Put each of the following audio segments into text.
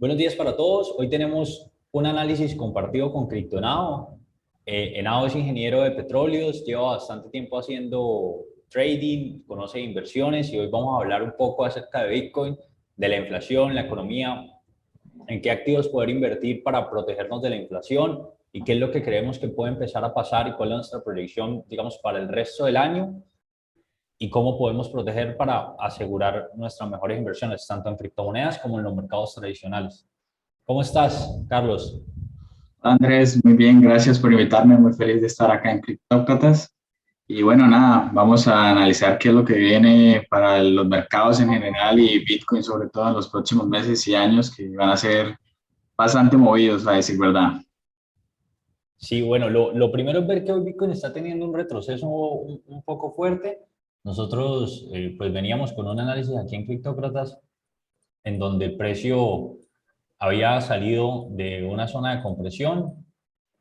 Buenos días para todos. Hoy tenemos un análisis compartido con Criptonao. Henao es ingeniero de petróleos, lleva bastante tiempo haciendo trading, conoce inversiones y hoy vamos a hablar un poco acerca de Bitcoin, de la inflación, la economía, en qué activos poder invertir para protegernos de la inflación y qué es lo que creemos que puede empezar a pasar y cuál es nuestra proyección, digamos, para el resto del año y cómo podemos proteger para asegurar nuestras mejores inversiones, tanto en criptomonedas como en los mercados tradicionales. ¿Cómo estás, Carlos? Andrés, muy bien, gracias por invitarme, muy feliz de estar acá en Criptócratas. Y bueno, nada, vamos a analizar qué es lo que viene para los mercados en general y Bitcoin sobre todo en los próximos meses y años que van a ser bastante movidos, a decir verdad. Sí, bueno, lo primero es ver que hoy Bitcoin está teniendo un retroceso un poco fuerte. Nosotros pues veníamos con un análisis aquí en Criptócratas en donde el precio había salido de una zona de compresión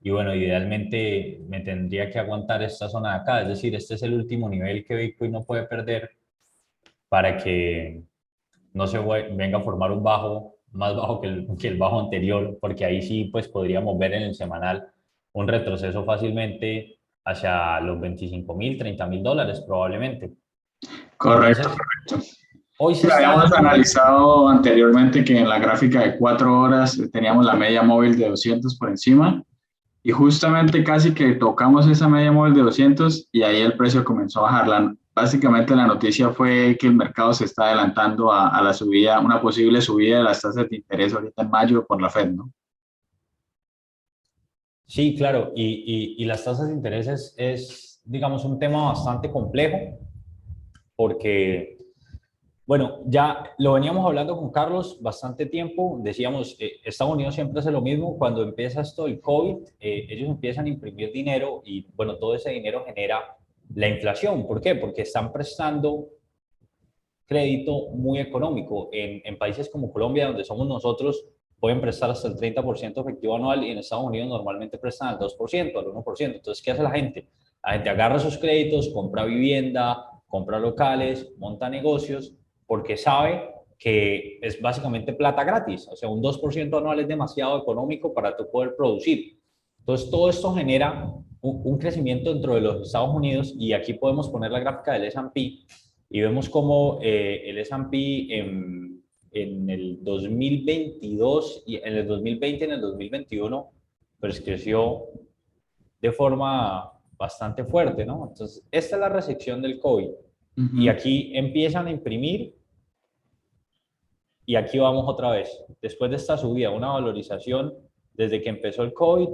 y bueno, idealmente me tendría que aguantar esta zona de acá, es decir, este es el último nivel que Bitcoin no puede perder para que no se venga a formar un bajo más bajo que el bajo anterior, porque ahí sí pues podríamos ver en el semanal un retroceso fácilmente hacia los 25.000, 30.000 dólares probablemente. Correcto, Entonces, correcto. hoy Sí, se está habíamos dando un analizado anteriormente que en la gráfica de 4 horas teníamos la media móvil de 200 por encima. Y justamente casi que tocamos esa media móvil de 200 y ahí el precio comenzó a bajar. Básicamente la noticia fue que el mercado se está adelantando a la subida, una posible subida de las tasas de interés ahorita en mayo por la Fed, ¿no? Sí, claro, y las tasas de interés es, digamos, un tema bastante complejo porque bueno, ya lo veníamos hablando con Carlos bastante tiempo. Decíamos, Estados Unidos siempre hace lo mismo. Cuando empieza esto el COVID, ellos empiezan a imprimir dinero y, bueno, todo ese dinero genera la inflación. ¿Por qué? Porque están prestando crédito muy económico. En países como Colombia, donde somos nosotros, pueden prestar hasta el 30% efectivo anual y en Estados Unidos normalmente prestan al 2%, al 1%. Entonces, ¿qué hace la gente? La gente agarra sus créditos, compra vivienda, compra locales, monta negocios, porque sabe que es básicamente plata gratis. O sea, un 2% anual es demasiado económico para tú poder producir. Entonces, todo esto genera un crecimiento dentro de los Estados Unidos y aquí podemos poner la gráfica del S&P y vemos cómo el S&P en el 2022 y en el 2020 y en el 2021 pues creció de forma bastante fuerte, ¿no? Entonces, esta es la recepción del COVID. Y Ujú. aquí empiezan a imprimir y aquí vamos otra vez. Después de esta subida, una valorización desde que empezó el COVID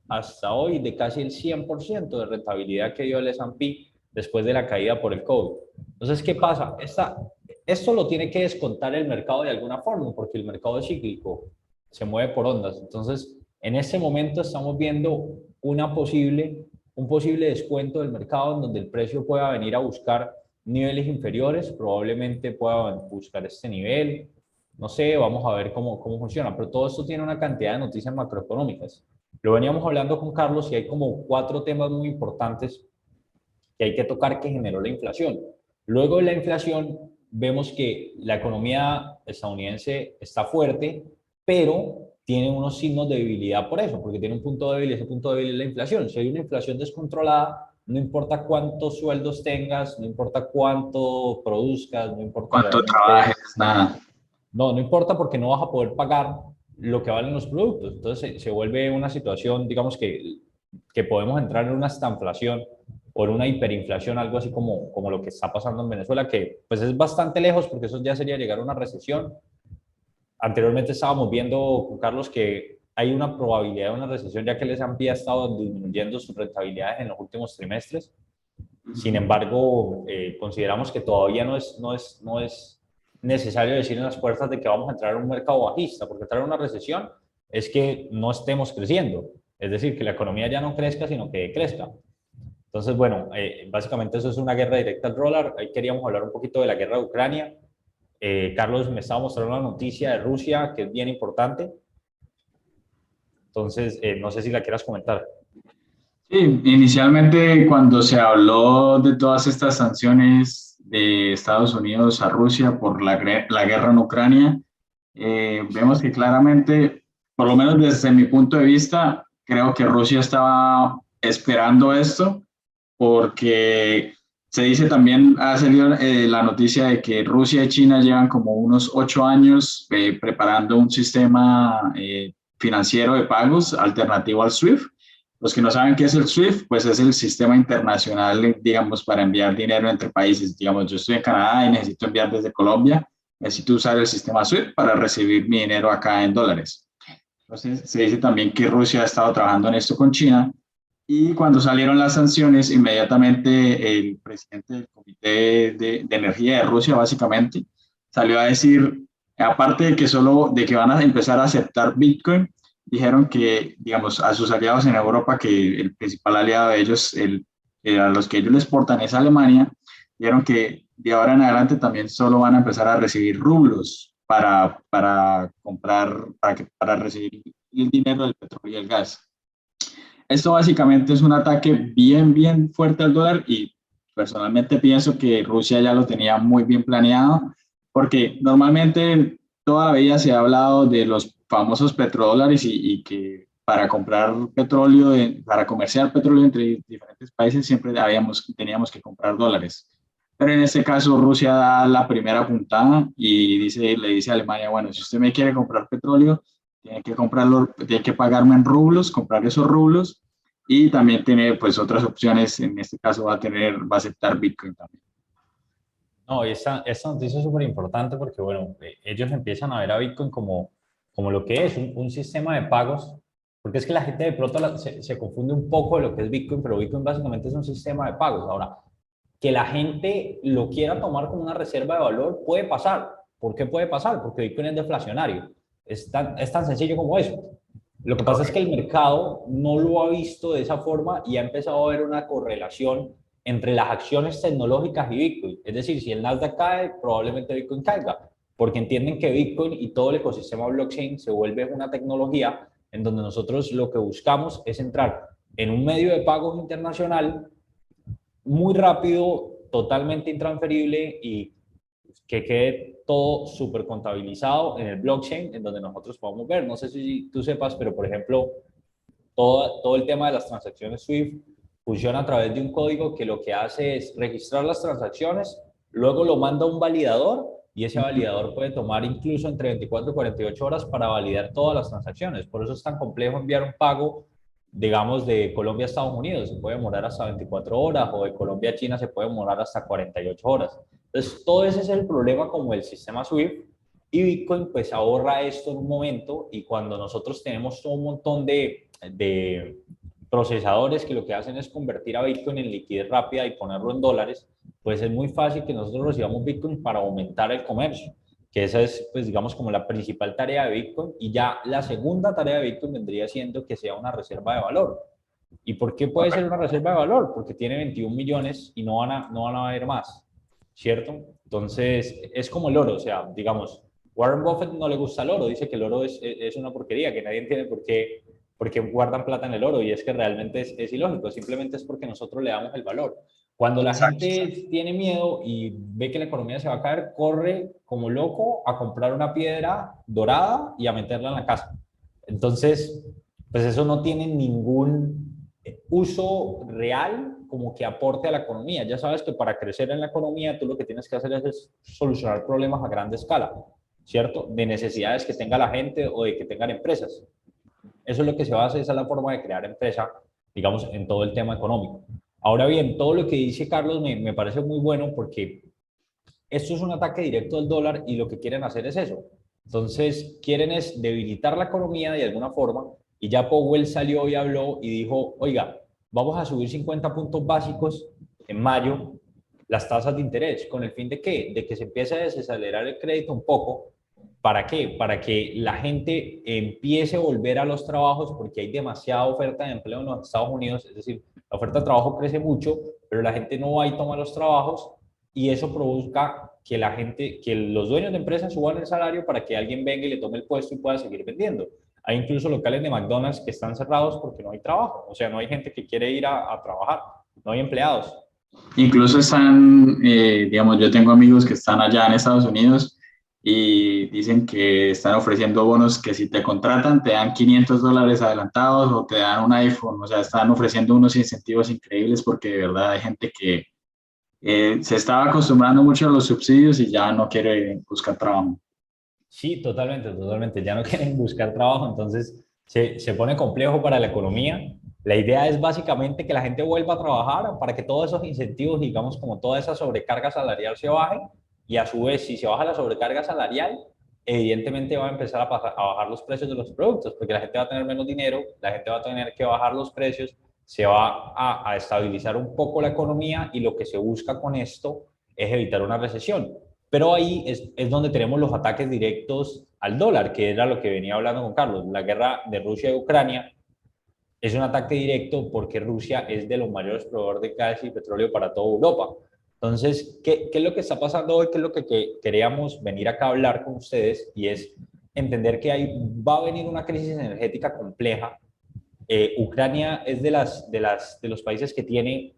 hasta hoy de casi el 100% de rentabilidad que dio el S&P después de la caída por el COVID. Entonces, ¿qué pasa? Esto lo tiene que descontar el mercado de alguna forma, porque el mercado es cíclico, se mueve por ondas. Entonces, en este momento estamos viendo un posible descuento del mercado en donde el precio pueda venir a buscar niveles inferiores, probablemente pueda buscar este nivel, no sé, vamos a ver cómo funciona, pero todo esto tiene una cantidad de noticias macroeconómicas. Lo veníamos hablando con Carlos y hay como cuatro temas muy importantes que hay que tocar que generó la inflación. Luego de la inflación, vemos que la economía estadounidense está fuerte, pero tiene unos signos de debilidad por eso, porque tiene un punto débil y ese punto débil es la inflación. Si hay una inflación descontrolada, no importa cuántos sueldos tengas, no importa cuánto produzcas, no importa ¿Cuánto realmente trabajes? Nada. no importa porque no vas a poder pagar lo que valen los productos. Entonces se vuelve una situación, digamos que podemos entrar en una estanflación o en una hiperinflación, algo así como lo que está pasando en Venezuela, que pues es bastante lejos porque eso ya sería llegar a una recesión. Anteriormente estábamos viendo con Carlos que hay una probabilidad de una recesión ya que el S&P ha estado disminuyendo sus rentabilidades en los últimos trimestres. Sin Ujú. embargo, consideramos que todavía no es necesario decir en las puertas de que vamos a entrar en un mercado bajista, porque entrar en una recesión es que no estemos creciendo, es decir, que la economía ya no crezca, sino que crezca. Entonces, bueno, básicamente eso es una guerra directa al dólar. Ahí queríamos hablar un poquito de la guerra de Ucrania. Carlos me estaba mostrando una noticia de Rusia que es bien importante. Entonces, no sé si la quieras comentar. Sí, inicialmente cuando se habló de todas estas sanciones de Estados Unidos a Rusia por la guerra en Ucrania, vemos que claramente, por lo menos desde mi punto de vista, creo que Rusia estaba esperando esto porque se dice también, ha salido la noticia de que Rusia y China llevan como unos 8 años preparando un sistema financiero de pagos alternativo al SWIFT. Los que no saben qué es el SWIFT, pues es el sistema internacional, digamos, para enviar dinero entre países. Digamos, yo estoy en Canadá y necesito enviar desde Colombia, necesito usar el sistema SWIFT para recibir mi dinero acá en dólares. Entonces, se dice también que Rusia ha estado trabajando en esto con China y cuando salieron las sanciones, inmediatamente el presidente del Comité de Energía de Rusia, básicamente, salió a decir, aparte de que solo de que van a empezar a aceptar Bitcoin, dijeron que, digamos, a sus aliados en Europa, que el principal aliado de ellos, a los que ellos les exportan es Alemania, dijeron que de ahora en adelante también solo van a empezar a recibir rublos para comprar, para recibir el dinero del petróleo y el gas. Esto básicamente es un ataque bien, bien fuerte al dólar y personalmente pienso que Rusia ya lo tenía muy bien planeado porque normalmente toda la vida se ha hablado de los famosos petrodólares y que para comprar petróleo, para comerciar petróleo entre diferentes países siempre teníamos que comprar dólares. Pero en este caso Rusia da la primera puntada y le dice a Alemania, bueno, si usted me quiere comprar petróleo, tiene que comprarlo, tiene que pagarme en rublos, comprar esos rublos y también tiene pues otras opciones, en este caso va a aceptar Bitcoin también. No, esta noticia es súper importante porque, bueno, ellos empiezan a ver a Bitcoin como lo que es, un sistema de pagos, porque es que la gente de pronto se confunde un poco de lo que es Bitcoin, pero Bitcoin básicamente es un sistema de pagos. Ahora, que la gente lo quiera tomar como una reserva de valor puede pasar. ¿Por qué puede pasar? Porque Bitcoin es deflacionario. Es tan sencillo como eso. Lo que pasa es que el mercado no lo ha visto de esa forma y ha empezado a ver una correlación entre las acciones tecnológicas y Bitcoin. Es decir, si el Nasdaq cae, probablemente Bitcoin caiga, porque entienden que Bitcoin y todo el ecosistema blockchain se vuelve una tecnología en donde nosotros lo que buscamos es entrar en un medio de pagos internacional muy rápido, totalmente intransferible y que quede todo súper contabilizado en el blockchain, en donde nosotros podamos ver. No sé si tú sepas, pero por ejemplo, todo el tema de las transacciones SWIFT funciona a través de un código que lo que hace es registrar las transacciones, luego lo manda a un validador y ese validador puede tomar incluso entre 24 y 48 horas para validar todas las transacciones. Por eso es tan complejo enviar un pago, digamos, de Colombia a Estados Unidos. Se puede demorar hasta 24 horas o de Colombia a China se puede demorar hasta 48 horas. Entonces, todo ese es el problema como el sistema SWIFT y Bitcoin pues ahorra esto en un momento y cuando nosotros tenemos un montón de procesadores que lo que hacen es convertir a Bitcoin en liquidez rápida y ponerlo en dólares, pues es muy fácil que nosotros recibamos Bitcoin para aumentar el comercio, que esa es, pues digamos, como la principal tarea de Bitcoin y ya la segunda tarea de Bitcoin vendría siendo que sea una reserva de valor. ¿Y por qué puede ser una reserva de valor? Porque tiene 21 millones y no van a haber más, ¿cierto? Entonces, es como el oro, o sea, digamos, Warren Buffett no le gusta el oro, dice que el oro es una porquería, que nadie entiende por qué guardan plata en el oro, y es que realmente es ilógico, simplemente es porque nosotros le damos el valor. Cuando la Exacto. gente tiene miedo y ve que la economía se va a caer, corre como loco a comprar una piedra dorada y a meterla en la casa. Entonces, pues eso no tiene ningún uso real como que aporte a la economía. Ya sabes que para crecer en la economía tú lo que tienes que hacer es solucionar problemas a gran escala, ¿cierto? De necesidades que tenga la gente o de que tengan empresas. Eso es lo que se basa, esa es la forma de crear empresa, digamos, en todo el tema económico. Ahora bien, todo lo que dice Carlos me parece muy bueno porque esto es un ataque directo al dólar y lo que quieren hacer es eso. Entonces, quieren es debilitar la economía de alguna forma y ya Powell salió y habló y dijo, oiga, vamos a subir 50 puntos básicos en mayo las tasas de interés. ¿Con el fin de qué? De que se empiece a desacelerar el crédito un poco. ¿Para qué? Para que la gente empiece a volver a los trabajos porque hay demasiada oferta de empleo en los Estados Unidos. Es decir, la oferta de trabajo crece mucho, pero la gente no va y toma los trabajos y eso provoca que la gente, que los dueños de empresas suban el salario para que alguien venga y le tome el puesto y pueda seguir vendiendo. Hay incluso locales de McDonald's que están cerrados porque no hay trabajo, o sea, no hay gente que quiere ir a trabajar, no hay empleados. Incluso están, digamos, yo tengo amigos que están allá en Estados Unidos y dicen que están ofreciendo bonos que si te contratan te dan $500 adelantados o te dan un iPhone, o sea, están ofreciendo unos incentivos increíbles porque de verdad hay gente que se estaba acostumbrando mucho a los subsidios y ya no quiere buscar trabajo. Sí, totalmente, totalmente. Ya no quieren buscar trabajo, entonces se pone complejo para la economía. La idea es básicamente que la gente vuelva a trabajar para que todos esos incentivos, digamos, como toda esa sobrecarga salarial se baje y a su vez, si se baja la sobrecarga salarial, evidentemente va a empezar a bajar los precios de los productos, porque la gente va a tener menos dinero, la gente va a tener que bajar los precios, se va a estabilizar un poco la economía y lo que se busca con esto es evitar una recesión. Pero ahí es donde tenemos los ataques directos al dólar, que era lo que venía hablando con Carlos. La guerra de Rusia y Ucrania es un ataque directo porque Rusia es de los mayores proveedores de gas y petróleo para toda Europa. Entonces, ¿qué es lo que está pasando hoy? ¿Qué es lo que queríamos venir acá a hablar con ustedes? Y es entender que va a venir una crisis energética compleja. Ucrania es de los países que tiene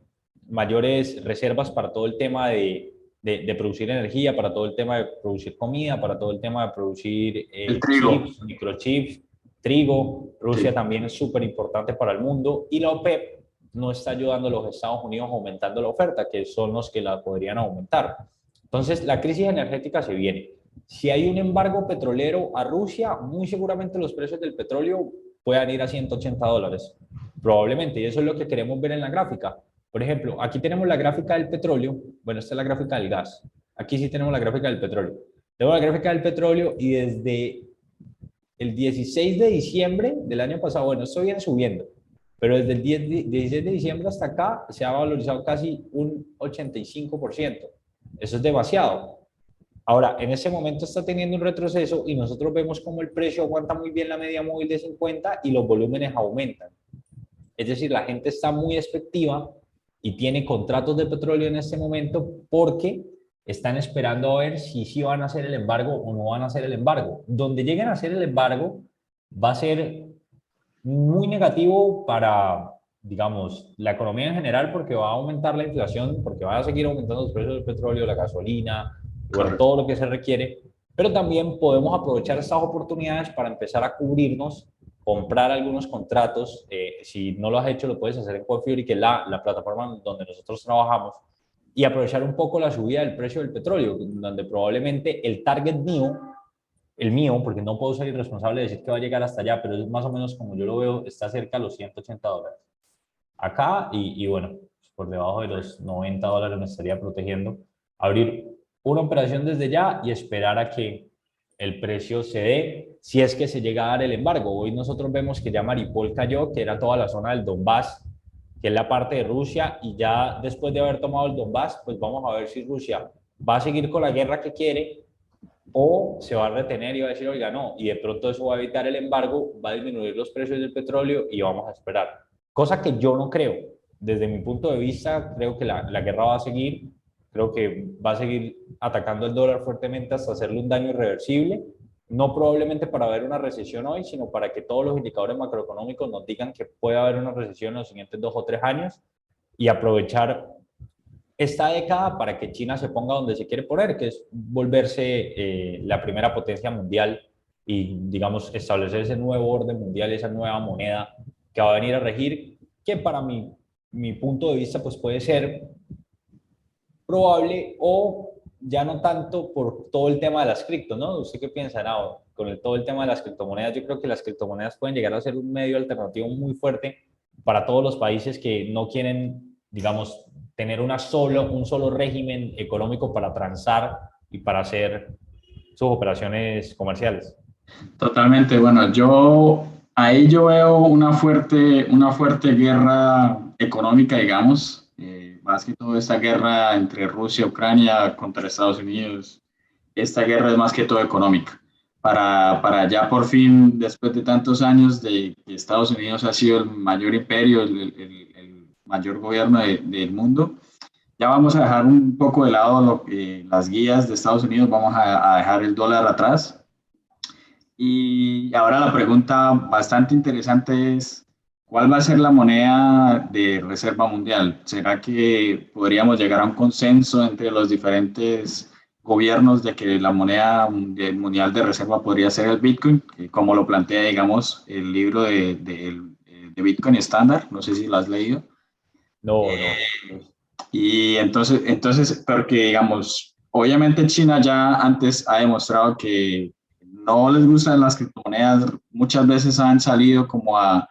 mayores reservas para todo el tema de producir energía, para todo el tema de producir comida, para todo el tema de producir El trigo, chips, microchips, trigo. sí, Rusia también es súper importante para el mundo y la OPEP no está ayudando a los Estados Unidos aumentando la oferta, que son los que la podrían aumentar. Entonces, la crisis energética se viene. Si hay un embargo petrolero a Rusia, muy seguramente los precios del petróleo puedan ir a $180, probablemente, y eso es lo que queremos ver en la gráfica. Por ejemplo, aquí tenemos la gráfica del petróleo, bueno, esta es la gráfica del gas, aquí sí tenemos la gráfica del petróleo. Tenemos la gráfica del petróleo y desde el 16 de diciembre del año pasado, bueno, esto viene subiendo, pero desde el 16 de diciembre hasta acá se ha valorizado casi un 85%. Eso es demasiado. Ahora, en ese momento está teniendo un retroceso y nosotros vemos como el precio aguanta muy bien la media móvil de 50 y los volúmenes aumentan. Es decir, la gente está muy expectativa y tiene contratos de petróleo en este momento porque están esperando a ver si sí van a hacer el embargo o no van a hacer el embargo. Donde lleguen a hacer el embargo va a ser muy negativo para, digamos, la economía en general porque va a aumentar la inflación, porque van a seguir aumentando los precios del petróleo, la gasolina, y bueno, correcto. todo lo que se requiere, pero también podemos aprovechar estas oportunidades para empezar a cubrirnos, comprar algunos contratos. Si no lo has hecho, lo puedes hacer en Coinfury, que es la plataforma donde nosotros trabajamos, y aprovechar un poco la subida del precio del petróleo, donde probablemente el target mío, el mío, porque no puedo ser irresponsable de decir que va a llegar hasta allá, pero es más o menos como yo lo veo, está cerca de los $180 acá y bueno, por debajo de los $90 me estaría protegiendo. Abrir una operación desde ya y esperar a que el precio se dé, si es que se llega a dar el embargo. Hoy nosotros vemos que ya Mariupol cayó, que era toda la zona del Donbass, que es la parte de Rusia, y ya después de haber tomado el Donbass, pues vamos a ver si Rusia va a seguir con la guerra que quiere o se va a retener y va a decir, oiga, no, y de pronto eso va a evitar el embargo, va a disminuir los precios del petróleo y vamos a esperar. Cosa que yo no creo. Desde mi punto de vista, creo que la guerra va a seguir, creo que va a seguir atacando el dólar fuertemente hasta hacerle un daño irreversible, no probablemente para ver una recesión hoy, sino para que todos los indicadores macroeconómicos nos digan que puede haber una recesión en los siguientes 2 o 3 años y aprovechar esta década para que China se ponga donde se quiere poner, que es volverse la primera potencia mundial y, digamos, establecer ese nuevo orden mundial, esa nueva moneda que va a venir a regir, que para mi punto de vista pues puede ser probable o ya no tanto por todo el tema de las criptos, ¿no? ¿Usted qué piensa, Nao? Con todo el tema de las criptomonedas, yo creo que las criptomonedas pueden llegar a ser un medio alternativo muy fuerte para todos los países que no quieren, digamos, tener un solo régimen económico para transar y para hacer sus operaciones comerciales. Totalmente, bueno, yo veo una fuerte guerra económica, digamos, más que todo esta guerra entre Rusia y Ucrania contra Estados Unidos, esta guerra es más que todo económica, para ya por fin, después de tantos años de que Estados Unidos ha sido el mayor imperio, el mayor gobierno del mundo, ya vamos a dejar un poco de lado las guías de Estados Unidos, vamos a dejar el dólar atrás. Y ahora la pregunta bastante interesante es, ¿cuál va a ser la moneda de reserva mundial? ¿Será que podríamos llegar a un consenso entre los diferentes gobiernos de que la moneda mundial de reserva podría ser el Bitcoin, como lo plantea, digamos, el libro de Bitcoin estándar, no sé si lo has leído. No, Eh, no. y entonces, porque digamos, obviamente China ya antes ha demostrado que no les gustan las criptomonedas, muchas veces han salido como a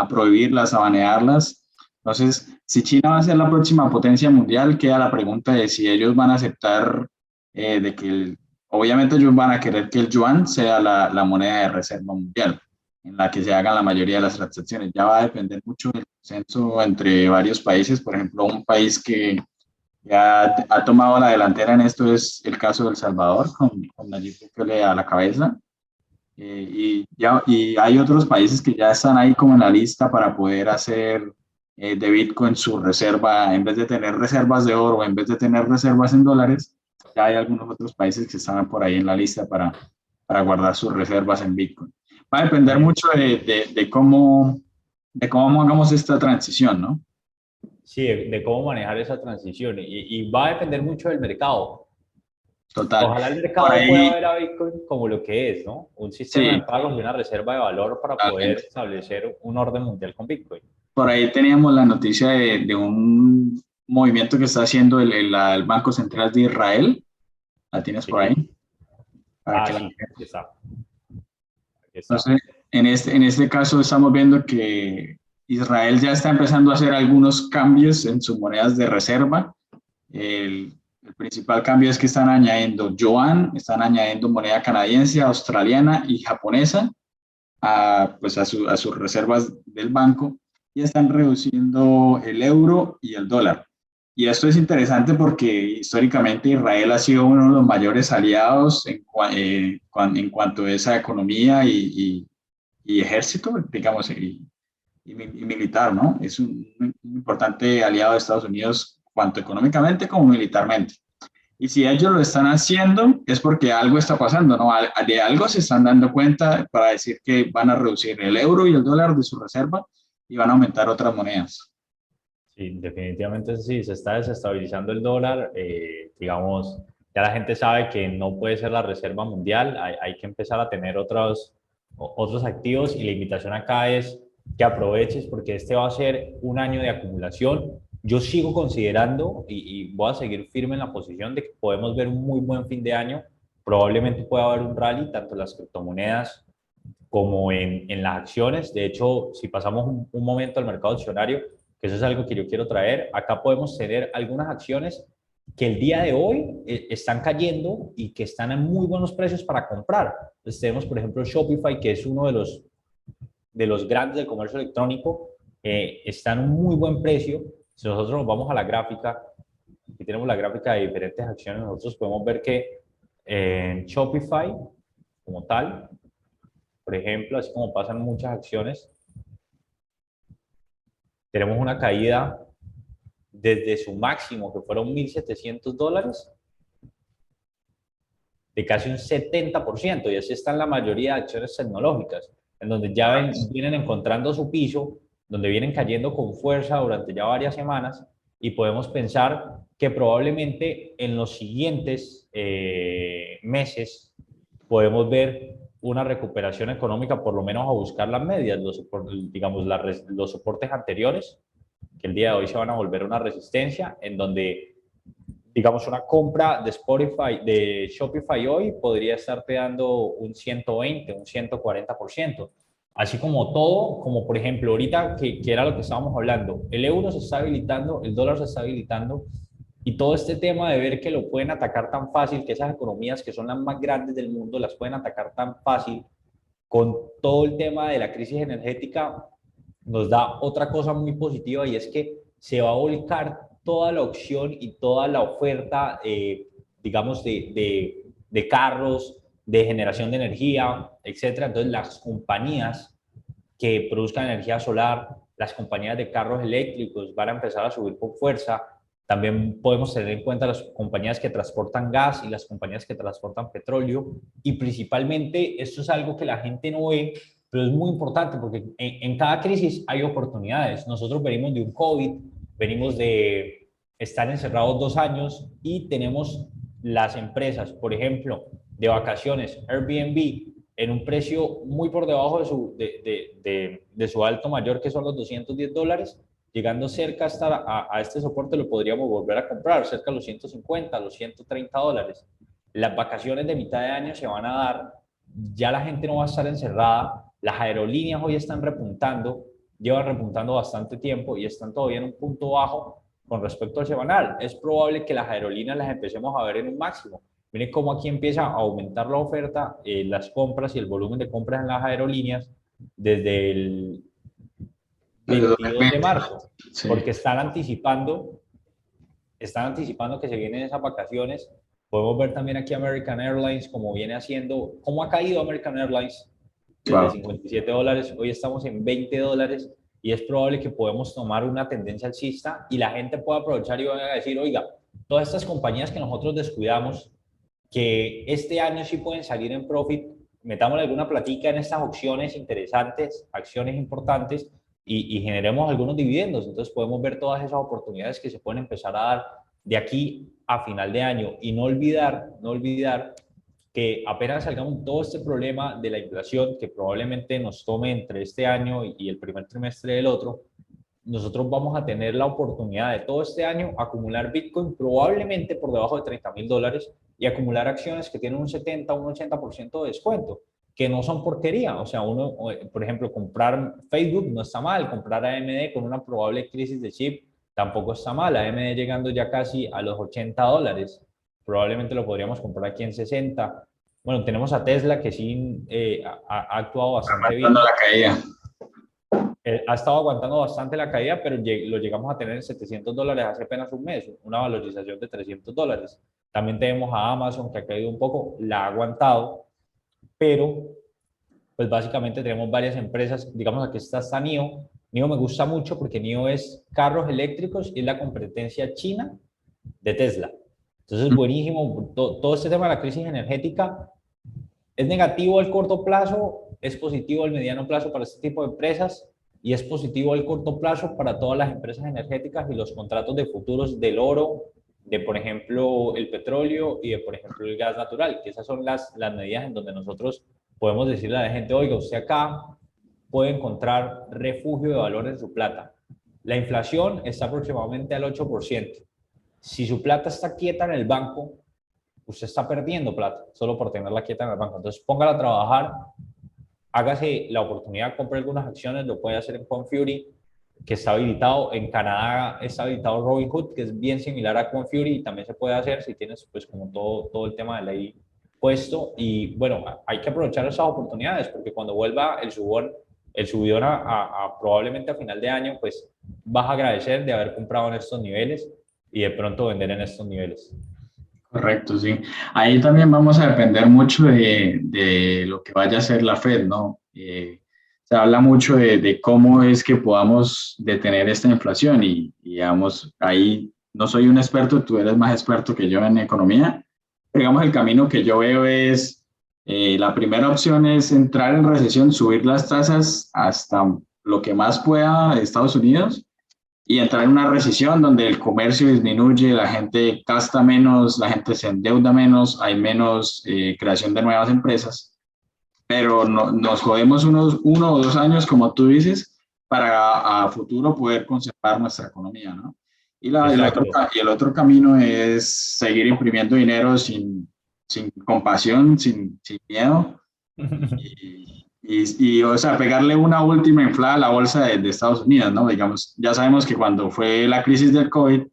prohibirlas, a banearlas. Entonces, si China va a ser la próxima potencia mundial, queda la pregunta de si ellos van a aceptar de que, obviamente ellos van a querer que el yuan sea la moneda de reserva mundial, en la que se hagan la mayoría de las transacciones. Ya va a depender mucho del consenso entre varios países. Por ejemplo, un país que ya ha tomado la delantera en esto es el caso de El Salvador, con Nayib Bukele a la cabeza. Y hay otros países que ya están ahí como en la lista para poder hacer de Bitcoin su reserva, en vez de tener reservas de oro, en vez de tener reservas en dólares, ya hay algunos otros países que están por ahí en la lista para guardar sus reservas en Bitcoin. Va a depender mucho de cómo hagamos esta transición, ¿no? Sí, de cómo manejar esa transición y va a depender mucho del mercado. Total. Ojalá el Por mercado pueda ahí, ver a Bitcoin como lo que es, ¿no? Un sistema sí, de pagos y una reserva de valor para poder totalmente. establecer un orden mundial con Bitcoin. Por ahí teníamos la noticia de un movimiento que está haciendo el Banco Central de Israel. ¿La tienes por ahí? Sí. Para Ah, que la... sí, aquí está. Aquí está. Entonces, en este caso estamos viendo que Israel ya está empezando a hacer algunos cambios en sus monedas de reserva. El principal cambio es que están añadiendo yuan, están añadiendo moneda canadiense, australiana y japonesa pues a sus reservas del banco y están reduciendo el euro y el dólar. Y esto es interesante porque históricamente Israel ha sido uno de los mayores aliados en cuanto a esa economía y ejército, digamos, y militar, ¿no? Es un importante aliado de Estados Unidos, tanto económicamente como militarmente. Y si ellos lo están haciendo, es porque algo está pasando, ¿no? De algo se están dando cuenta para decir que van a reducir el euro y el dólar de su reserva y van a aumentar otras monedas. Sí, definitivamente sí, se está desestabilizando el dólar. Digamos, ya la gente sabe que no puede ser la reserva mundial, hay que empezar a tener otros activos y la invitación acá es que aproveches porque este va a ser un año de acumulación. Yo sigo considerando y voy a seguir firme en la posición de que podemos ver un muy buen fin de año. Probablemente pueda haber un rally tanto en las criptomonedas como en las acciones. De hecho, si pasamos un momento al mercado accionario, que eso es algo que yo quiero traer, acá podemos tener algunas acciones que el día de hoy están cayendo y que están en muy buenos precios para comprar. Entonces tenemos, por ejemplo, Shopify, que es uno de los grandes del comercio electrónico, está en un muy buen precio. Si nosotros nos vamos a la gráfica, aquí tenemos la gráfica de diferentes acciones, nosotros podemos ver que en Shopify, como tal, por ejemplo, así como pasan muchas acciones, tenemos una caída desde su máximo, que fueron $1,700, de casi un 70%, y así están la mayoría de acciones tecnológicas, en donde ya vienen encontrando su piso, donde vienen cayendo con fuerza durante ya varias semanas, y podemos pensar que probablemente en los siguientes meses podemos ver una recuperación económica, por lo menos a buscar las medias, digamos, los soportes anteriores, que el día de hoy se van a volver una resistencia, en donde, digamos, una compra de Spotify, de Shopify hoy podría estarte dando un 120, un 140%. Así como todo, como por ejemplo ahorita, que era lo que estábamos hablando, el euro se está habilitando, el dólar se está habilitando, y todo este tema de ver que lo pueden atacar tan fácil, que esas economías que son las más grandes del mundo las pueden atacar tan fácil, con todo el tema de la crisis energética, nos da otra cosa muy positiva y es que se va a volcar toda la opción y toda la oferta, digamos, de carros, de generación de energía, etcétera. Entonces, las compañías que produzcan energía solar, las compañías de carros eléctricos van a empezar a subir con fuerza. También podemos tener en cuenta las compañías que transportan gas y las compañías que transportan petróleo. Y principalmente, esto es algo que la gente no ve, pero es muy importante porque en cada crisis hay oportunidades. Nosotros venimos de un COVID, venimos de estar encerrados 2 años y tenemos las empresas, por ejemplo, de vacaciones, Airbnb, en un precio muy por debajo de su alto mayor, que son los $210, llegando cerca hasta a este soporte lo podríamos volver a comprar, cerca de los 150, los $130. Las vacaciones de mitad de año se van a dar, ya la gente no va a estar encerrada, las aerolíneas hoy están repuntando, llevan repuntando bastante tiempo y están todavía en un punto bajo con respecto al semanal. Es probable que las aerolíneas las empecemos a ver en un máximo. Miren cómo aquí empieza a aumentar la oferta, las compras y el volumen de compras en las aerolíneas desde el Desde 22 de 2020. marzo, Sí, porque están anticipando que se vienen esas vacaciones. Podemos ver también aquí American Airlines, como viene haciendo, cómo ha caído American Airlines desde wow. $57, hoy estamos en $20, y es probable que podamos tomar una tendencia alcista y la gente pueda aprovechar y vaya a decir, oiga, todas estas compañías que nosotros descuidamos, que este año sí pueden salir en profit, metámosle alguna platica en estas opciones interesantes, acciones importantes, y generemos algunos dividendos. Entonces podemos ver todas esas oportunidades que se pueden empezar a dar de aquí a final de año, y no olvidar que apenas salgamos todo este problema de la inflación, que probablemente nos tome entre este año y el primer trimestre del otro, nosotros vamos a tener la oportunidad de todo este año acumular Bitcoin probablemente por debajo de $30,000, y acumular acciones que tienen un 70 o un 80% de descuento, que no son porquería. O sea, uno, por ejemplo, comprar Facebook no está mal, comprar AMD con una probable crisis de chip tampoco está mal. AMD llegando ya casi a los $80, probablemente lo podríamos comprar aquí en 60. Bueno, tenemos a Tesla, que sí ha actuado bastante Aguantando bien, la caída. ha estado aguantando bastante la caída, pero lo llegamos a tener en $700 hace apenas un mes, una valorización de $300. También tenemos a Amazon, que ha caído un poco, la ha aguantado, pero pues básicamente tenemos varias empresas. Digamos, aquí está NIO. NIO me gusta mucho porque NIO es carros eléctricos y es la competencia china de Tesla. Entonces, buenísimo. Todo este tema de la crisis energética es negativo al corto plazo, es positivo al mediano plazo para este tipo de empresas, y es positivo al corto plazo para todas las empresas energéticas y los contratos de futuros del oro, de, por ejemplo, el petróleo y de, por ejemplo, el gas natural, que esas son las medidas en donde nosotros podemos decirle a la gente, oiga, usted acá puede encontrar refugio de valor en su plata. La inflación está aproximadamente al 8%. Si su plata está quieta en el banco, usted está perdiendo plata solo por tenerla quieta en el banco. Entonces, póngala a trabajar, hágase la oportunidad, compre algunas acciones, lo puede hacer en Confury, que está habilitado. En Canadá está habilitado Robinhood, que es bien similar a Confury, y también se puede hacer si tienes, pues, como todo el tema de ley puesto. Y bueno, hay que aprovechar esas oportunidades, porque cuando vuelva el subidón probablemente a final de año, pues vas a agradecer de haber comprado en estos niveles y de pronto vender en estos niveles. Correcto, sí. Ahí también vamos a depender mucho de lo que vaya a hacer la Fed, ¿no? Se habla mucho de cómo es que podamos detener esta inflación y, digamos, ahí no soy un experto, tú eres más experto que yo en economía. Digamos, el camino que yo veo es, la primera opción es entrar en recesión, subir las tasas hasta lo que más pueda de Estados Unidos y entrar en una recesión donde el comercio disminuye, la gente gasta menos, la gente se endeuda menos, hay menos creación de nuevas empresas, pero nos jodemos uno o 2 años, como tú dices, para a futuro poder conservar nuestra economía, ¿no? Exacto. Y el otro camino es seguir imprimiendo dinero sin compasión, sin miedo, o sea, pegarle una última inflada a la bolsa de Estados Unidos, ¿no? Digamos, ya sabemos que cuando fue la crisis del COVID,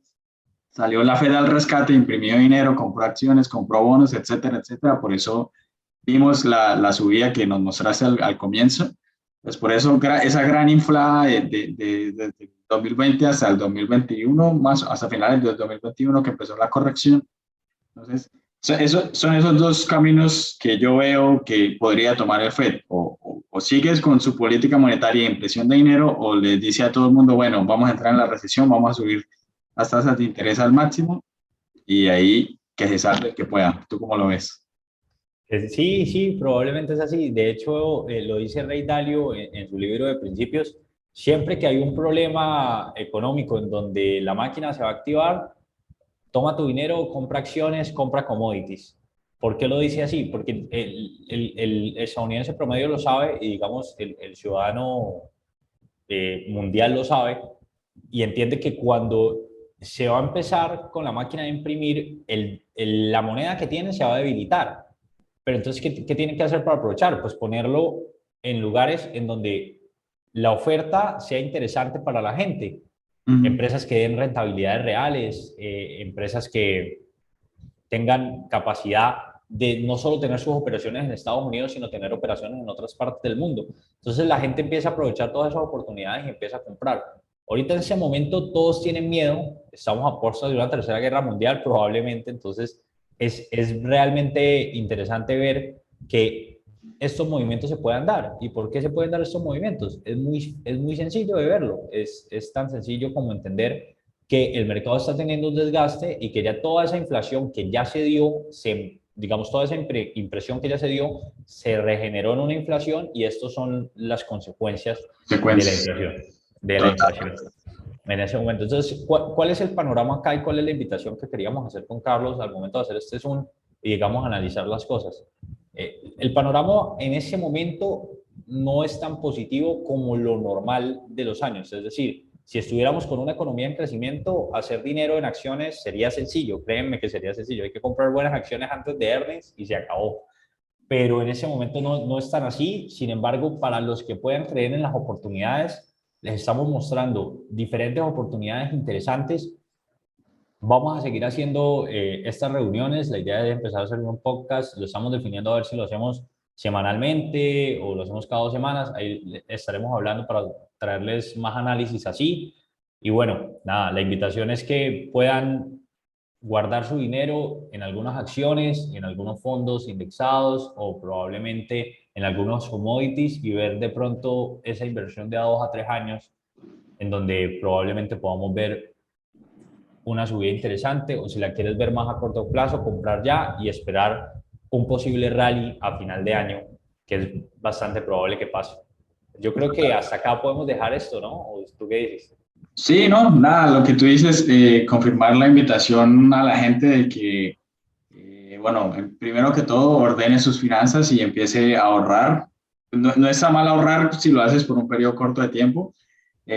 salió la Fed al rescate, imprimió dinero, compró acciones, compró bonos, etcétera, etcétera. Por eso vimos la subida que nos mostraste al comienzo. Pues por eso esa gran inflada desde 2020 hasta el 2021, más hasta finales del 2021 que empezó la corrección. Entonces, son esos dos caminos que yo veo que podría tomar el FED. O sigues con su política monetaria de impresión de dinero, o les dice a todo el mundo, bueno, vamos a entrar en la recesión, vamos a subir las tasas de interés al máximo y ahí que se salve el que pueda. ¿Tú cómo lo ves? Sí, sí, probablemente es así. De hecho, lo dice Ray Dalio en su libro de Principios. Siempre que hay un problema económico en donde la máquina se va a activar, toma tu dinero, compra acciones, compra commodities. ¿Por qué lo dice así? Porque el estadounidense promedio lo sabe y digamos el ciudadano mundial lo sabe y entiende que cuando se va a empezar con la máquina de imprimir, la moneda que tiene se va a debilitar. Pero entonces, ¿qué tienen que hacer para aprovechar? Pues ponerlo en lugares en donde la oferta sea interesante para la gente. Ujú. Empresas que den rentabilidades reales, empresas que tengan capacidad de no solo tener sus operaciones en Estados Unidos, sino tener operaciones en otras partes del mundo. Entonces la gente empieza a aprovechar todas esas oportunidades y empieza a comprar. Ahorita en ese momento todos tienen miedo, estamos a puertas de una tercera guerra mundial probablemente, entonces es realmente interesante ver que estos movimientos se puedan dar. ¿Y por qué se pueden dar estos movimientos? Es muy sencillo de verlo, es tan sencillo como entender que el mercado está teniendo un desgaste y que ya toda esa inflación que ya se dio, digamos, toda esa impresión que ya se dio, se regeneró en una inflación y estas son las consecuencias de la Secuencias. inflación. De la Total. inflación en ese momento. Entonces, ¿cuál es el panorama acá y cuál es la invitación que queríamos hacer con Carlos al momento de hacer este Zoom y, digamos, analizar las cosas? El panorama en ese momento no es tan positivo como lo normal de los años. Es decir, si estuviéramos con una economía en crecimiento, hacer dinero en acciones sería sencillo. Créanme que sería sencillo. Hay que comprar buenas acciones antes de earnings y se acabó. Pero en ese momento no es tan así. Sin embargo, para los que puedan creer en las oportunidades, les estamos mostrando diferentes oportunidades interesantes. Vamos a seguir haciendo estas reuniones. La idea es empezar a hacer un podcast. Lo estamos definiendo a ver si lo hacemos semanalmente o lo hacemos cada 2 semanas. Ahí estaremos hablando para traerles más análisis así. Y bueno, nada, la invitación es que puedan guardar su dinero en algunas acciones, en algunos fondos indexados o probablemente en algunos commodities y ver de pronto esa inversión de a 2 a 3 años en donde probablemente podamos ver una subida interesante o si la quieres ver más a corto plazo, comprar ya y esperar un posible rally a final de año, que es bastante probable que pase. Yo creo que hasta acá podemos dejar esto, ¿no? ¿O tú qué dices? Sí, no, nada, lo que tú dices, confirmar la invitación a la gente de que, bueno, primero que todo ordene sus finanzas y empiece a ahorrar. No está mal ahorrar si lo haces por un periodo corto de tiempo,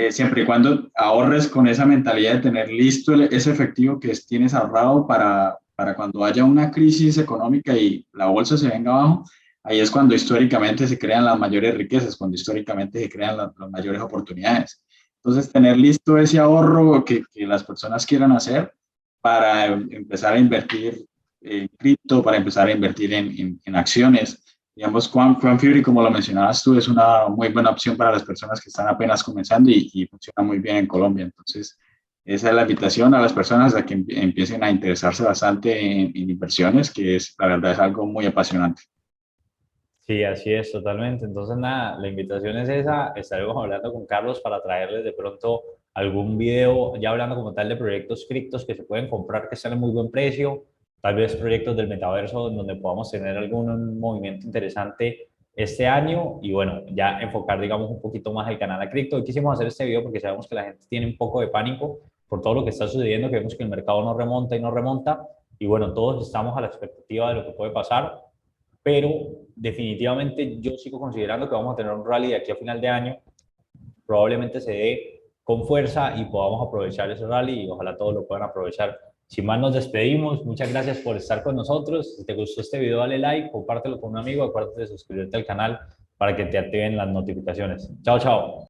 siempre y cuando ahorres con esa mentalidad de tener listo ese efectivo que tienes ahorrado para cuando haya una crisis económica y la bolsa se venga abajo, ahí es cuando históricamente se crean las mayores riquezas, cuando históricamente se crean las mayores oportunidades. Entonces, tener listo ese ahorro que las personas quieran hacer para empezar a invertir en cripto, para empezar a invertir en acciones. Digamos, Fury, como lo mencionabas tú, es una muy buena opción para las personas que están apenas comenzando y funciona muy bien en Colombia. Entonces, esa es la invitación a las personas a que empiecen a interesarse bastante en inversiones, que es, la verdad, es algo muy apasionante. Sí, así es, totalmente. Entonces, nada, la invitación es esa. Estaremos hablando con Carlos para traerles de pronto algún video, ya hablando como tal de proyectos criptos que se pueden comprar que están en muy buen precio, tal vez proyectos del metaverso donde podamos tener algún movimiento interesante este año y bueno, ya enfocar, digamos, un poquito más el canal a cripto. Hoy quisimos hacer este video porque sabemos que la gente tiene un poco de pánico por todo lo que está sucediendo, que vemos que el mercado no remonta y no remonta y bueno, todos estamos a la expectativa de lo que puede pasar, pero definitivamente yo sigo considerando que vamos a tener un rally de aquí a final de año, probablemente se dé con fuerza y podamos aprovechar ese rally y ojalá todos lo puedan aprovechar. Sin más nos despedimos, muchas gracias por estar con nosotros, si te gustó este video dale like, compártelo con un amigo, acuérdate de suscribirte al canal para que te activen las notificaciones. Chao, chao.